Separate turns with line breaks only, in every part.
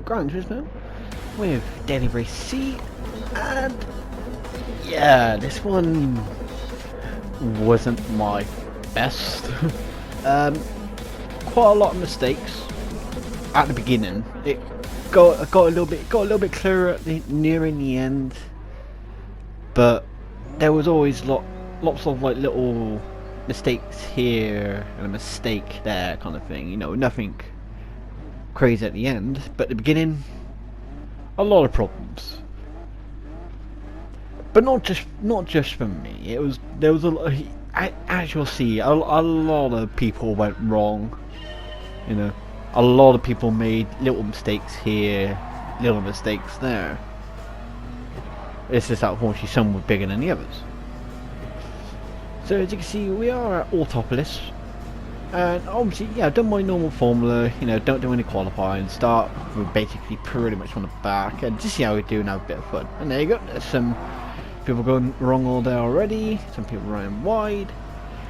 Gran Turismo with Daily Race C, and yeah, this one wasn't my best. Quite a lot of mistakes at the beginning. It got a little bit clearer at nearing the end, but there was always lots of like little mistakes here and a mistake there, kind of thing. You know, nothing crazy at the end, but at the beginning, a lot of problems. But not just for me. There was a lot. As you'll see, a lot of people went wrong. You know, a lot of people made little mistakes here, little mistakes there. It's just that unfortunately some were bigger than the others. So as you can see, we are at Autopolis, and obviously, yeah, I've done my normal formula. You know, don't do any qualifying. Start with basically pretty much on the back, and just see how we do and have a bit of fun. And there you go. There's some people going wrong all day already. Some people running wide.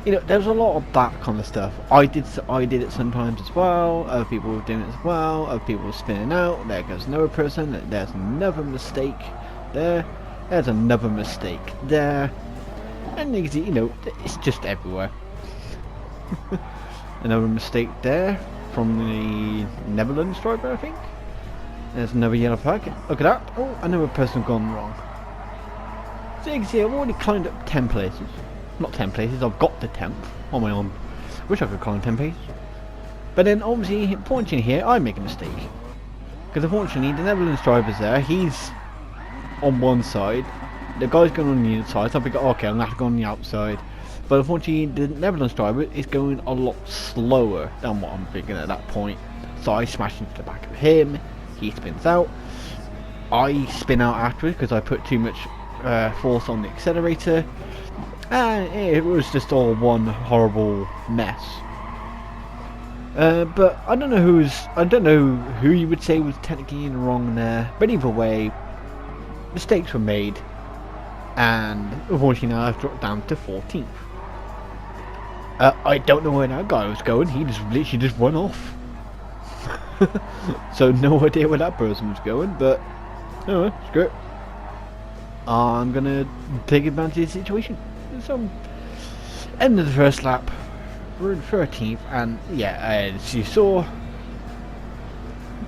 You know, there's a lot of that kind of stuff. I did it sometimes as well. Other people were doing it as well. Other people were spinning out. There goes another person. There's another mistake there. There's another mistake there. And you know, it's just everywhere. Another mistake there from the Netherlands driver, I think. There's another yellow flag. Look at that. Oh, another person gone wrong. So you can see I've already climbed up 10 places. Not 10 places, I've got the 10th on my own. Wish I could climb 10 places. But then obviously, unfortunately here, I make a mistake. Because unfortunately, the Netherlands driver's there. He's on one side. The guy's going on the other side. So I'll be like, okay, I'm going to have to go on the outside. But unfortunately, the Netherlands driver is going a lot slower than what I'm thinking at that point. So I smash into the back of him. He spins out. I spin out afterwards because I put too much force on the accelerator. And it was just all one horrible mess. But I don't know who you would say was technically in the wrong there. But either way, mistakes were made, and unfortunately now I've dropped down to 14th. I don't know where that guy was going. He just literally just went off. So no idea where that person was going. But anyway, screw it. I'm gonna take advantage of the situation. So, end of the first lap, we're in 13th, and yeah, as you saw,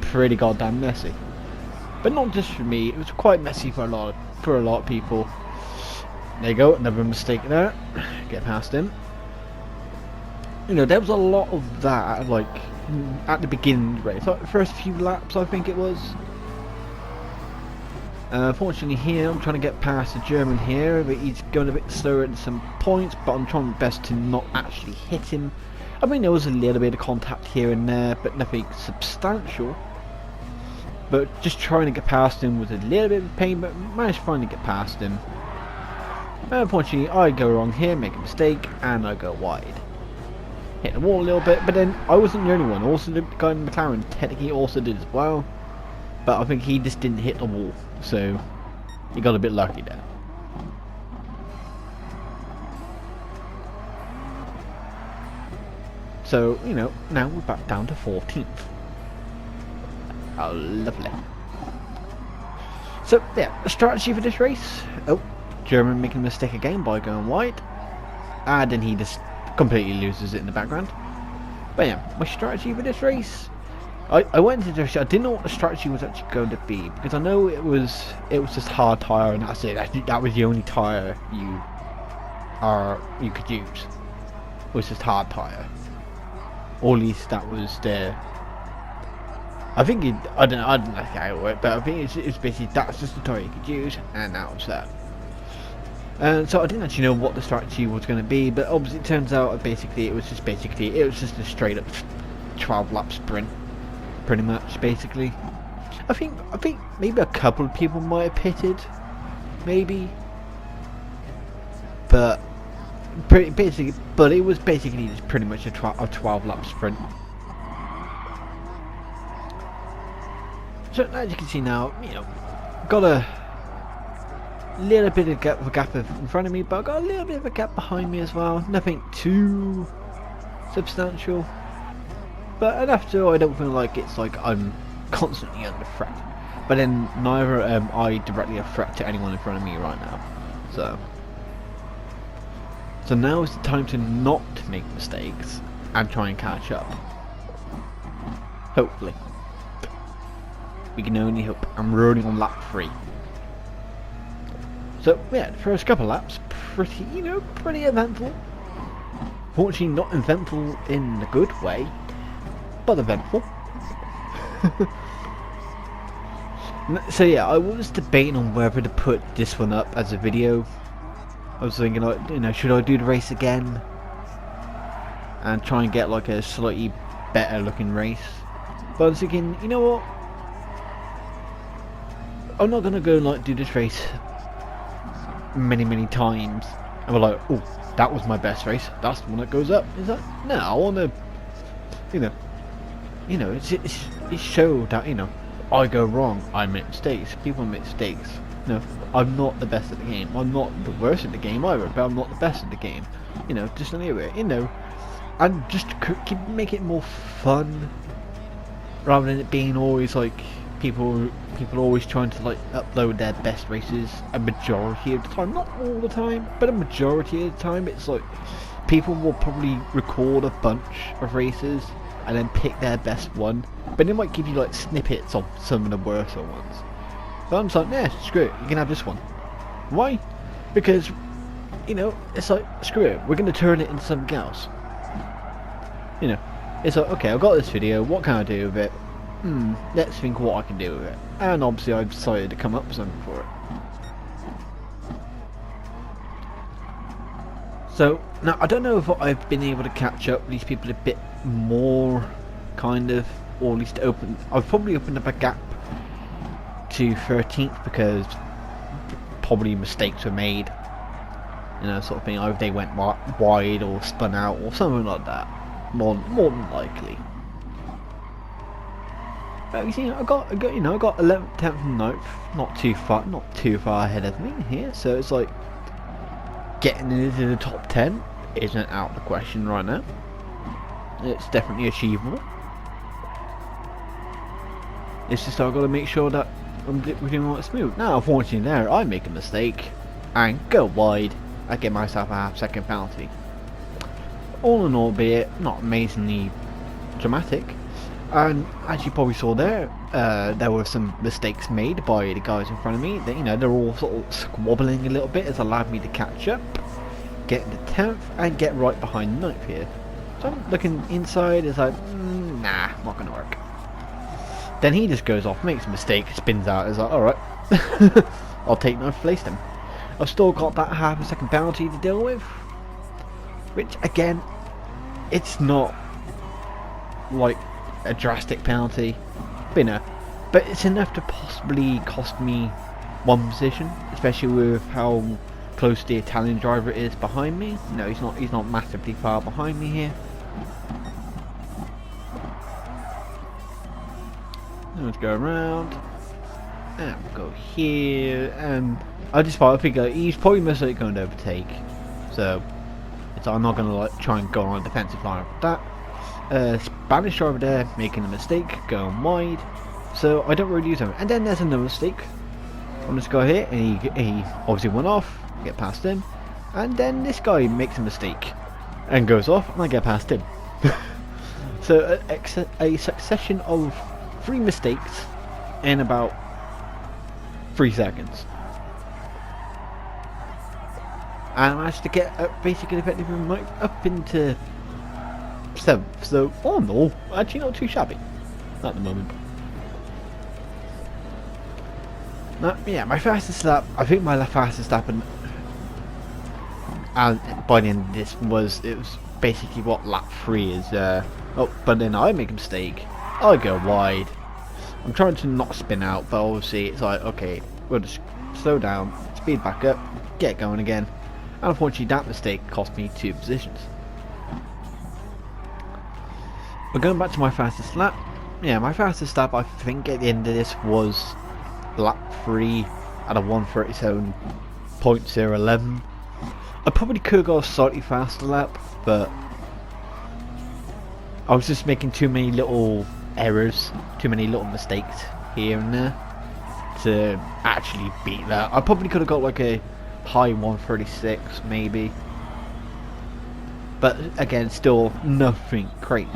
pretty goddamn messy. But not just for me; it was quite messy for a lot of people. There you go, another mistake there. Get past him. You know, there was a lot of that, like at the beginning of the race, like the first few laps, I think it was. Fortunately here, I'm trying to get past the German here, but he's going a bit slower at some points, but I'm trying my best to not actually hit him. I mean, there was a little bit of contact here and there, but nothing substantial. But just trying to get past him was a little bit of a pain, but managed to finally get past him. Unfortunately, I go wrong here, make a mistake, and I go wide. Hit the wall a little bit, but then I wasn't the only one. Also, the guy in McLaren technically also did as well. But I think he just didn't hit the wall, so he got a bit lucky there. So, you know, now we're back down to 14th. Oh, lovely. So, yeah, the strategy for this race. Oh, German making a mistake again by going wide. And then he just completely loses it in the background. But yeah, my strategy for this race. I went into this. I didn't know what the strategy was actually going to be, because I know it was just hard tyre, and that's it. That was the only tyre you could use. It was just hard tyre. Or at least that was the. I think I don't know how it worked, but I think it's basically that's just the tyre you could use, and that was that. And so I didn't actually know what the strategy was going to be, but obviously it turns out it was just a straight up 12 lap sprint. Pretty much, basically. I think maybe a couple of people might have pitted, maybe, but it was basically just pretty much a 12 lap sprint. So as you can see now, you know, got a little bit of gap in front of me, but I got a little bit of a gap behind me as well. Nothing too substantial. But enough so I don't feel like it's like I'm constantly under threat. But then neither am I directly a threat to anyone in front of me right now. So now is the time to not make mistakes and try and catch up. Hopefully. We can only hope. I'm running on lap 3. So yeah, the first couple of laps, pretty eventful. Fortunately not eventful in the good way, but eventful. So yeah, I was debating on whether to put this one up as a video. I was thinking, like, should I do the race again and try and get like a slightly better looking race? But I was thinking, you know what? I'm not gonna go like do this race many times and we're like, oh, that was my best race. That's the one that goes up. Is that? No, I wanna, it's show that I go wrong. I make mistakes. People make mistakes. I'm not the best at the game. I'm not the worst at the game either, but I'm not the best at the game. Just anyway, and just make it more fun, rather than it being always like people always trying to like upload their best races a majority of the time. Not all the time, but a majority of the time. It's like people will probably record a bunch of races and then pick their best one, but they might give you like snippets of some of the worst ones. But I'm just like, nah, screw it, you can have this one. Why? Because, it's like, screw it, we're going to turn it into something else. It's like, okay, I've got this video, what can I do with it? Let's think what I can do with it. And obviously I've decided to come up with something for it. So, now, I don't know if I've been able to catch up with these people a bit more, kind of, or at least I've probably opened up a gap to 13th because probably mistakes were made, sort of thing. Either they went wide or spun out or something like that, more than likely. But you see, I got 11th, 10th, and 9th, not too far ahead of me here. So it's like getting into the top 10 isn't out of the question right now. It's definitely achievable. It's just I've got to make sure that we're doing all smooth. Now, unfortunately, there I make a mistake and go wide. I get myself a half-second penalty. All in all, be it not amazingly dramatic. And as you probably saw there were some mistakes made by the guys in front of me. They're all sort of squabbling a little bit. It's allowed me to catch up, get into 10th, and get right behind 9th here. So I'm looking inside. It's like, nah, not gonna work. Then he just goes off, makes a mistake, spins out. It's like, alright, I'll take 9th place then. I've still got that half-a-second penalty to deal with, which again, it's not like a drastic penalty, but it's enough to possibly cost me one position, especially with how close the Italian driver is behind me. No, he's not massively far behind me here. Let's go around and we'll go here, and I figure he's probably most likely going to overtake, so I'm not going to like try and go on a defensive line with that. Spanish driver there making a mistake, going wide, so I don't really use him. And then there's another mistake on this guy here, and he obviously went off, get past him, and then this guy makes a mistake and goes off, and I get past him. So a succession of 3 mistakes in about 3 seconds. And I managed to get basically effectively up into 7th. So all in all, actually not too shabby at the moment. Now, yeah, my fastest lap, I think my fastest lap and by the end of this was basically what lap 3 is. But then I make a mistake, I go wide. I'm trying to not spin out, but obviously it's like, okay, we'll just slow down, speed back up, get going again. And unfortunately that mistake cost me 2 positions. But going back to my fastest lap, yeah, my fastest lap I think at the end of this was lap 3 at a 1:37.011. I probably could go a slightly faster lap, but I was just making too many little errors, too many little mistakes here and there to actually beat that. I probably could have got like a high 136 maybe, but again, still nothing crazy.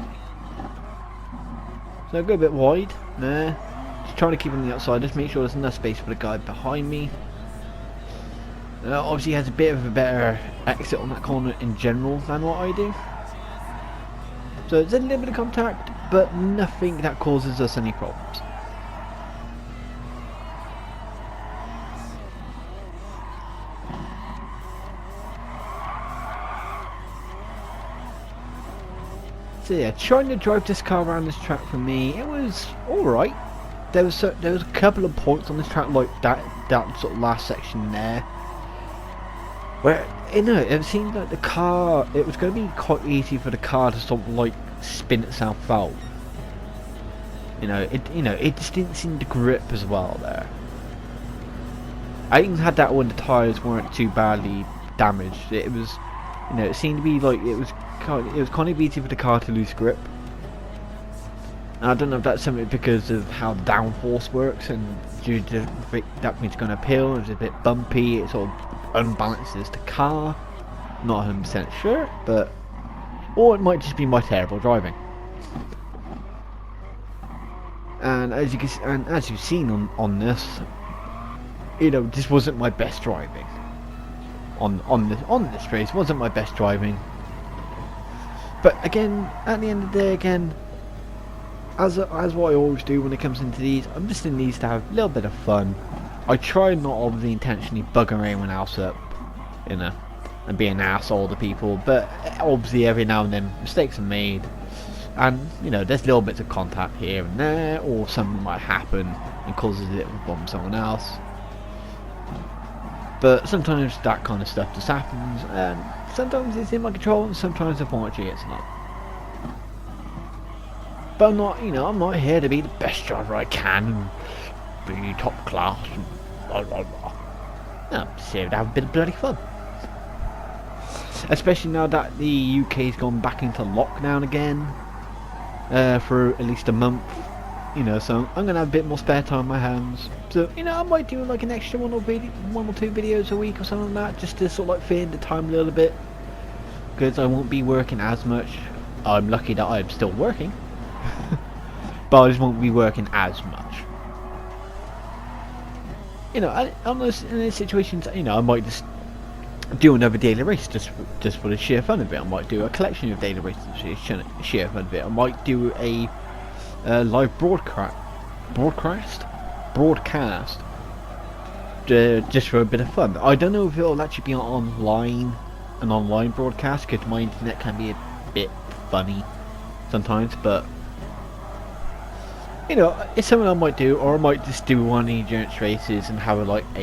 So I go a bit wide there, just trying to keep on the outside, just make sure there's enough space for the guy behind me. Obviously he has a bit of a better exit on that corner in general than what I do. So it's a little bit of contact, but nothing that causes us any problems. So yeah, trying to drive this car around this track for me, it was alright. There was a couple of points on this track, like that sort of last section there, where it seemed like the car, it was going to be quite easy for the car to sort of like spin itself out. It just didn't seem to grip as well there. I even had that when the tyres weren't too badly damaged. It was, it seemed to be like it was kind of easy for the car to lose grip. And I don't know if that's something because of how the downforce works, and due to the fact that means it's going uphill, it's a bit bumpy, it sort of unbalances the car. Not 100% sure, but or it might just be my terrible driving. And as you can, and as you've seen on this, this wasn't my best driving. On this race, wasn't my best driving. But again, at the end of the day, again, as what I always do when it comes into these, I'm just in these to have a little bit of fun. I try not obviously intentionally bugging anyone else up, and being an asshole to people, but obviously every now and then mistakes are made, and there's little bits of contact here and there, or something might happen and causes it to bomb someone else. But sometimes that kind of stuff just happens, and sometimes it's in my control, and sometimes unfortunately it's not. But I'm not, I'm not here to be the best driver I can, and be top class, and blah blah blah. No, I'm just here to have a bit of bloody fun. Especially now that the UK's gone back into lockdown again, for at least a month. So I'm gonna have a bit more spare time on my hands. So I might do like an extra one or two videos a week or something like that, just to sort of like fit in the time a little bit, because I won't be working as much. I'm lucky that I'm still working, but I just won't be working as much. In those situations, I might just do another daily race just for the sheer fun of it. I might do a collection of daily races for the sheer fun of it. I might do a live broadcast just for a bit of fun. I don't know if it'll actually be an online broadcast, because my internet can be a bit funny sometimes, but it's something I might do. Or I might just do one of the endurance races and have a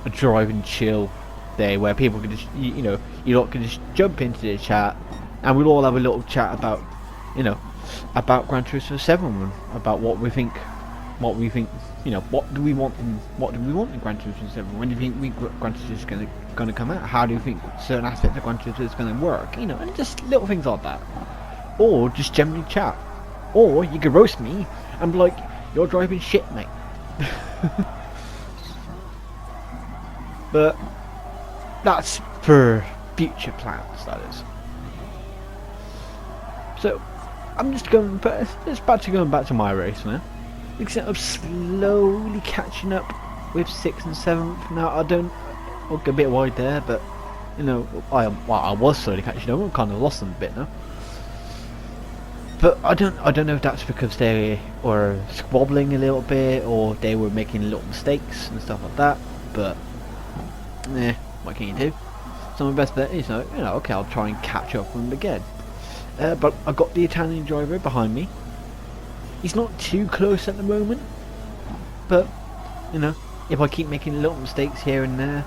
drive and chill day where people can just you lot can just jump into the chat, and we'll all have a little chat about about Gran Turismo 7, about what we think, what do we want in Gran Turismo 7? When do you think Gran Turismo is going to come out? How do you think certain aspects of Gran Turismo is going to work? And just little things like that. Or just generally chat. Or you could roast me and be like, "You're driving shit, mate." But that's for future plans, that is. So I'm just going back to my race now. Except I'm slowly catching up with 6th and 7th. Now I'll go a bit wide there, but I was slowly catching up. I'm kind of lost them a bit now. But I don't know if that's because they were squabbling a little bit, or they were making little mistakes and stuff like that. But what can you do? So my best bet is okay, I'll try and catch up with them again. But I've got the Italian driver behind me. He's not too close at the moment, but if I keep making little mistakes here and there,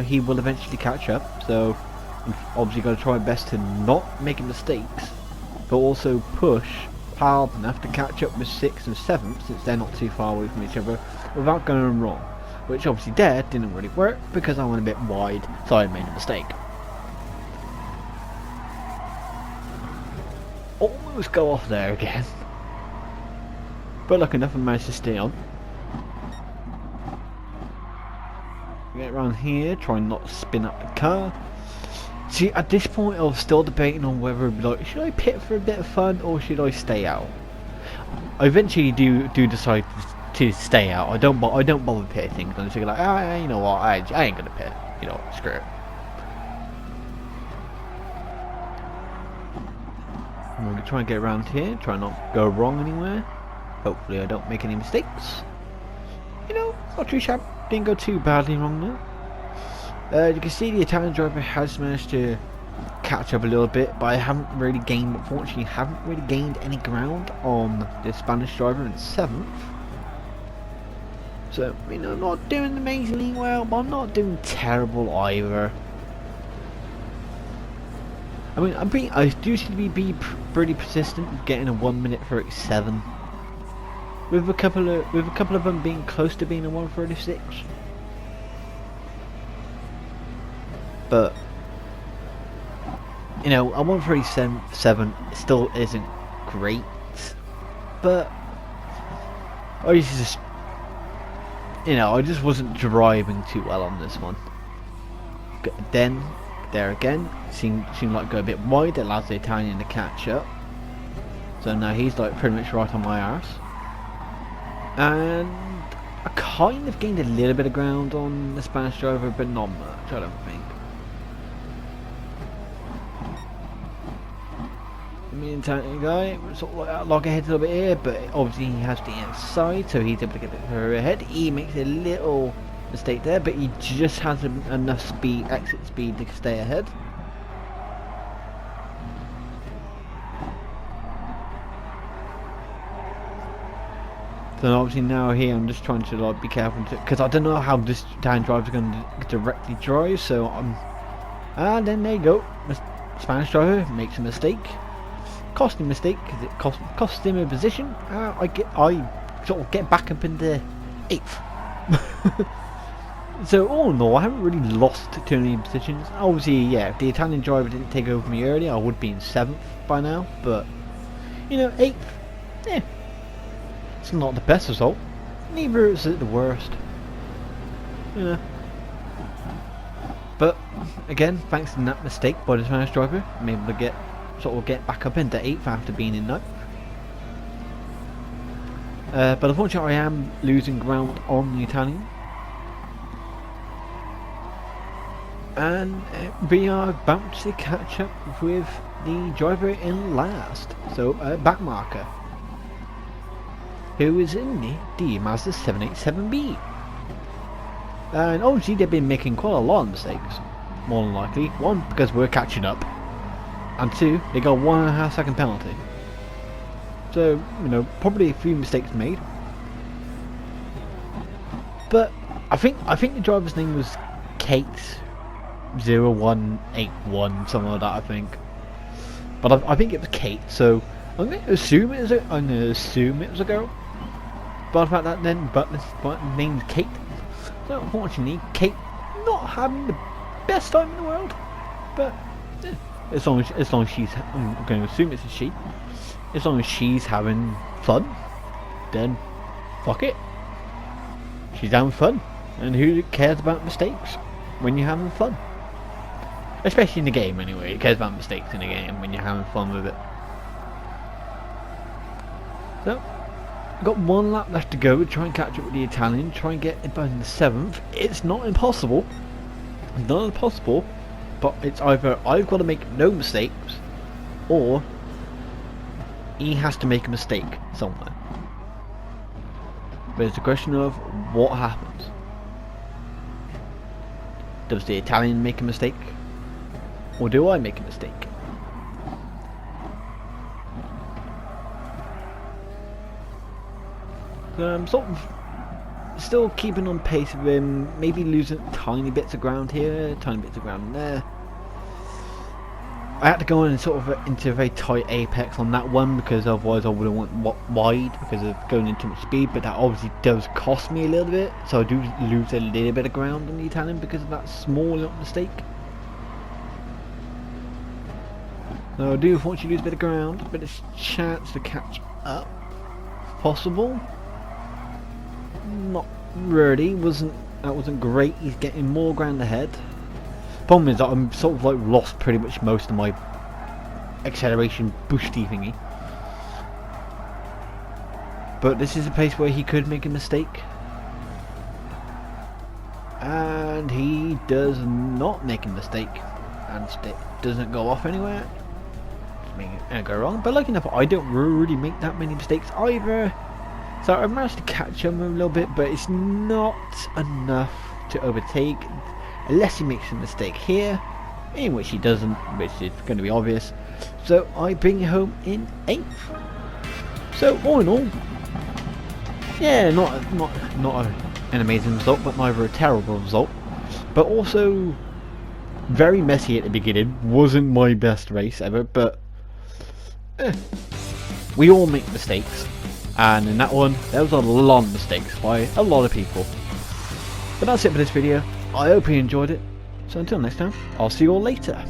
he will eventually catch up. So I'm obviously going to try my best to not make mistakes, but also push hard enough to catch up with 6th and 7th, since they're not too far away from each other, without going wrong. Which obviously there didn't really work, because I went a bit wide, so I made a mistake. Almost go off there again. but lucky enough I managed to stay on. Get around here, try not to spin up the car. See, at this point I was still debating on whether, like, should I pit for a bit of fun or should I stay out? I eventually do decide to stay out. I don't bother pitting. I'm just like, ah, you know what, I ain't gonna pit. You know what, screw it. I'm gonna try and get around here, try not to go wrong anywhere. Hopefully I don't make any mistakes. You know, not too shabby, didn't go too badly wrong there. You can see the Italian driver has managed to catch up a little bit, but I haven't really gained, unfortunately, any ground on the Spanish driver in 7th. So, you know, not doing amazingly well, but I'm not doing terrible either. I mean, I do seem to be pretty persistent, getting a 1:37, with a couple of them being close to being a 1:36. But you know, a 1:37 still isn't great, but I just, you know, I just wasn't driving too well on this one. Then there again, seemed like go a bit wide. It allows the Italian to catch up. So now he's like pretty much right on my arse. And I kind of gained a little bit of ground on the Spanish driver, but not much, I don't think. Me and Italian guy sort of like log ahead a little bit here, but obviously he has the inside, so he's able to get her ahead. He makes a little mistake there, but he just has enough speed, exit speed, to stay ahead. So obviously now here I'm just trying to like be careful, because I don't know how this Italian driver is going to directly drive. So and then there you go, the Spanish driver makes a mistake. Costly mistake, because it cost him a position. I sort of get back up into 8th. So all in all, I haven't really lost too many positions. Obviously, yeah, if the Italian driver didn't take over me earlier, I would be in 7th by now. But you know, 8th, yeah, it's not the best result. Neither is it the worst. You know. But again, thanks to that mistake by the Spanish driver, I'm able to sort of get back up into 8th after being in 9th. But unfortunately I am losing ground on the Italian. And we are about to catch up with the driver in last. So back marker, who is in the Mazda 787B. And obviously they've been making quite a lot of mistakes. More than likely. 1, because we're catching up. And 2, they got 1.5 second penalty. So, you know, probably a few mistakes made. But I think the driver's name was Kate 0181, something like that, I think. But I think it was Kate, so I'm going to assume it was a girl. But about that then, but the name's Kate. So unfortunately, Kate not having the best time in the world. But yeah. As long as she's, I'm going to assume it's a she. As long as she's having fun, then fuck it. She's having fun, and who cares about mistakes when you're having fun? Especially in the game, anyway. Who cares about mistakes in the game when you're having fun with it? So, I've got 1 lap left to go to try and catch up with the Italian, try and get it by the 7th. It's not impossible. It's not impossible. But it's either I've got to make no mistakes, or he has to make a mistake somewhere. But it's a question of what happens. Does the Italian make a mistake, or do I make a mistake? So I'm sort of still keeping on pace with him, maybe losing tiny bits of ground here, tiny bits of ground there. I had to go in sort of into a very tight apex on that one, because otherwise I would have went wide because of going into too much speed, but that obviously does cost me a little bit, so I do lose a little bit of ground on the Italian because of that small little mistake. So I do unfortunately lose a bit of ground, but it's a chance to catch up. possible. Not really. That wasn't great. He's getting more ground ahead. Problem is that I'm sort of like lost pretty much most of my acceleration boosty thingy. But this is a place where he could make a mistake. And he does not make a mistake. And it doesn't go off anywhere. It go wrong. But lucky enough, I don't really make that many mistakes either. So I managed to catch him a little bit, but it's not enough to overtake. Unless he makes a mistake here. In which he doesn't, which is going to be obvious. So I bring it home in 8th. So all in all, yeah, not an amazing result, but neither a terrible result. But also very messy at the beginning. Wasn't my best race ever, but we all make mistakes, and in that one there was a lot of mistakes by a lot of people. But that's it for this video. I hope you enjoyed it. So until next time, I'll see you all later.